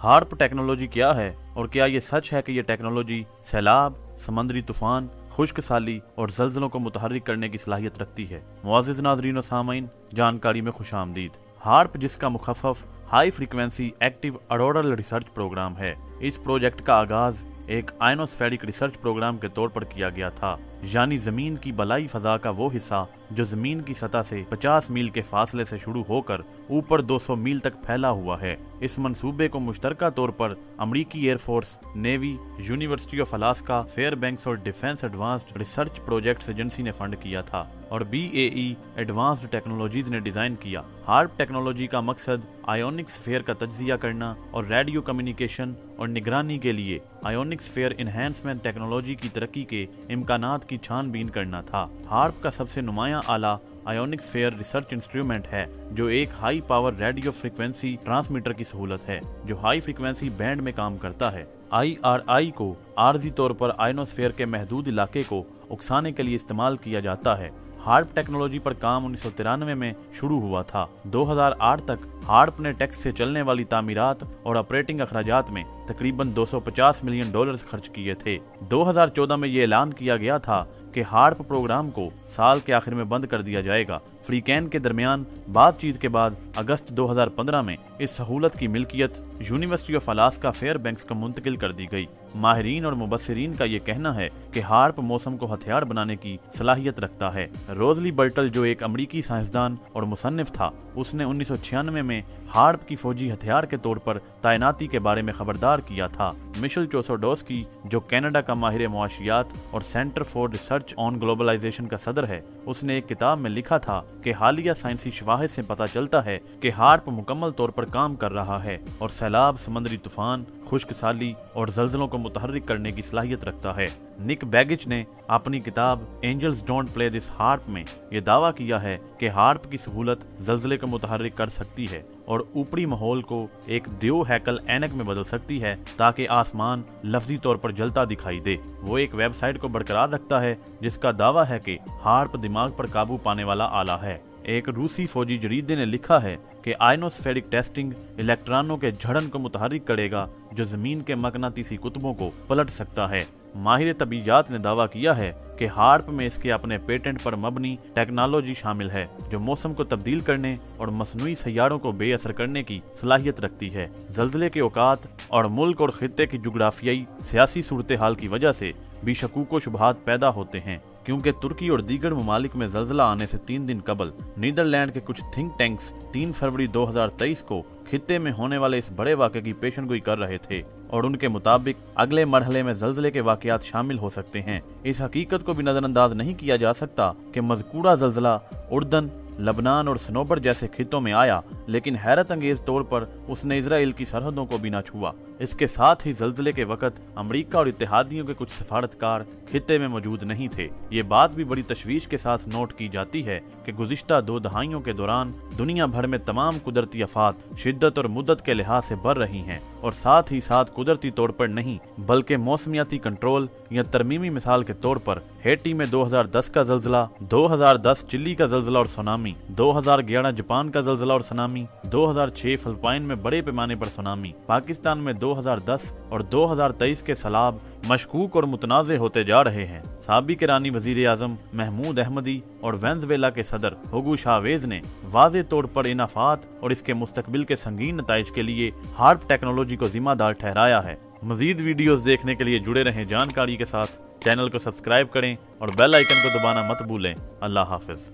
Harp technology क्या है और क्या ये सच है कि ये टेक्नोलॉजी सैलाब, समंदरी तूफान, खुश्क साली और जल्जलों को मुतहर्रिक करने की सलाहियत रखती है। मुअज़्ज़िज़ नाज़रीन व सामाइन, जानकारी में खुशामदीद। हार्प, जिसका मुखफ़फ़ high frequency active auroral research programme है, इस प्रोजेक्ट का आगाज एक आयनोस्फेरिक रिसर्च प्रोग्राम के तौर पर किया गया था, यानी जमीन की बलाई फजा का वो हिस्सा जो जमीन की सतह से 50 मील के फासले से शुरू होकर ऊपर 200 मील तक फैला हुआ है। इस मंसूबे को मुश्तरका तौर पर अमरीकी air force, navy, university of Alaska, Fairbanks और defense advanced research projects agency ने फंड किया था और BAE एडवांस्ड टेक्नोलॉजीज ने डिजाइन किया। हार्प टेक्नोलॉजी का मकसद आयोनिक स्फीयर का तज्जिया करना और रेडियो कम्युनिकेशन और निगरानी के लिए आयोनिक स्फीयर इन्हेंसमेंट टेक्नोलॉजी की तरक्की के इम्कानात की छानबीन करना था। हार्प का सबसे नुमाया आला आयोनिक स्फीयर रिसर्च इंस्ट्रूमेंट है, जो एक high power radio frequency transmitter की सहूलत है जो हाई फ्रीक्वेंसी बैंड में काम करता है। IRI को आर्जी तौर पर आयनोस्फीयर के महदूद इलाके को उकसाने के लिए इस्तेमाल किया जाता है। हार्प टेक्नोलॉजी पर काम 1993 में शुरू हुआ था। 2008 तक हार्प ने टैक्स से चलने वाली तामीरात और ऑपरेटिंग अखराजात में तकरीबन $250 मिलियन खर्च किए थे। 2014 में ये ऐलान किया गया था कि हार्प प्रोग्राम को साल के आखिर में बंद कर दिया जाएगा। फ्रीकैन के दरमियान बातचीत के बाद अगस्त 2015 में इस सहूलत की मिल्कियत यूनिवर्सिटी ऑफ अलास्का फेयरबैंक्स को मुंतकिल कर दी गई। माहिरीन और मुबस्सिरीन का ये कहना है कि हार्प मौसम को हथियार बनाने की सलाहियत रखता है। रोजली बर्टल, जो एक अमरीकी साइंसदान और मुसन्निफ था, उसने 1996 में हार्प की फौजी हथियार के तौर पर तैनाती के बारे में खबरदार किया था। मिशेल चोसोडोस्की, जो कनाडा का माहिर मुआशियात और centre for research on globalisation का सदर है, उसने एक किताब में लिखा था कि हालिया साइंसी शवाहिद से पता चलता है कि हार्प मुकम्मल तौर पर काम कर रहा है और सैलाब, समंदरी तूफान, खुश्क साली और जल्जलों को मुतहर्रिक करने की सलाहियत रखता है। निक बैगिच ने अपनी किताब angels don't play this harp में यह दावा किया है कि हार्प की सहूलत जल्जले को मुतहर्रिक कर सकती है और ऊपरी माहौल को एक द्यो हैकल ऐनक में बदल सकती है ताकि आसमान लफ्जी तौर पर जलता दिखाई दे। वो एक वेबसाइट को बरकरार रखता है जिसका दावा है कि हार्प दिमाग पर काबू पाने वाला आला है। एक रूसी फौजी जरीदे ने लिखा है कि आयनोस्फेरिक टेस्टिंग इलेक्ट्रॉनों के झड़न को मुतहर्रिक करेगा जो जमीन के मकनातीसी कुतुबों को पलट सकता है। माहिर तबीयात ने दावा किया है कि हार्प में इसके अपने पेटेंट पर मबनी टेक्नोलॉजी शामिल है जो मौसम को तब्दील करने और मसनूई सैयारों को बेअसर करने की सलाहियत रखती है। जल्जले के औकात और मुल्क और खित्ते की जुग्राफियाई सियासी सूरत हाल की वजह से भी शकूक व शुबहात पैदा होते हैं, क्योंकि तुर्की और दीगर ममालिक में जल्जला आने से 3 दिन कबल नीदरलैंड के कुछ थिंक टैंक्स 3 फरवरी 2023 को खित्ते में होने वाले इस बड़े वाक़े की पेशनगोई कर रहे थे और उनके मुताबिक अगले मरहले में जल्जले के वाक़यात शामिल हो सकते हैं। इस हकीकत को भी नजरअंदाज नहीं किया जा सकता कि मज़कूरा जल्जला उर्दन, लबनान और सनोबर जैसे खितों में आया, लेकिन हैरत अंगेज तौर पर उसने इजराइल की सरहदों को भी न छुआ। इसके साथ ही जल्जले के वक़्त अमरीका और इत्तेहादियों के कुछ सफारतकार खित्ते में मौजूद नहीं थे। ये बात भी बड़ी तशवीश के साथ नोट की जाती है कि गुज़िश्ता 2 दहाइयों के दौरान दुनिया भर में तमाम कुदरती आफात शिद्दत और मुद्दत के लिहाज से बढ़ रही हैं और साथ ही साथ कुदरती तौर पर नहीं बल्कि मौसमियाती कंट्रोल या तरमीमी मिसाल के तौर पर हेटी में 2010 का जल्जला, 2010 चिली का जल्जला और सुनामी, 2011 जापान का जल्जला और सुनामी, 2006 फिलिपाइन में बड़े पैमाने पर सुनामी, पाकिस्तान में 2010 और 2023 के सैलाब मशकूक और मुतनाज़े होते जा रहे हैं। साबिक ईरानी वज़ीर आज़म महमूद अहमदी और वेनेज़ुएला के सदर हुगो चावेज़ ने वाज़े तौर पर इन आफात और इसके मुस्तकबिल के संगीन नताइज के लिए हार्प टेक्नोलॉजी को जिम्मेदार ठहराया है। मज़ीद वीडियोस देखने के लिए जुड़े रहें जानकारी के साथ। चैनल को सब्सक्राइब करें और बेल आइकन को दबाना मत भूलें। अल्लाह हाफ़िज़।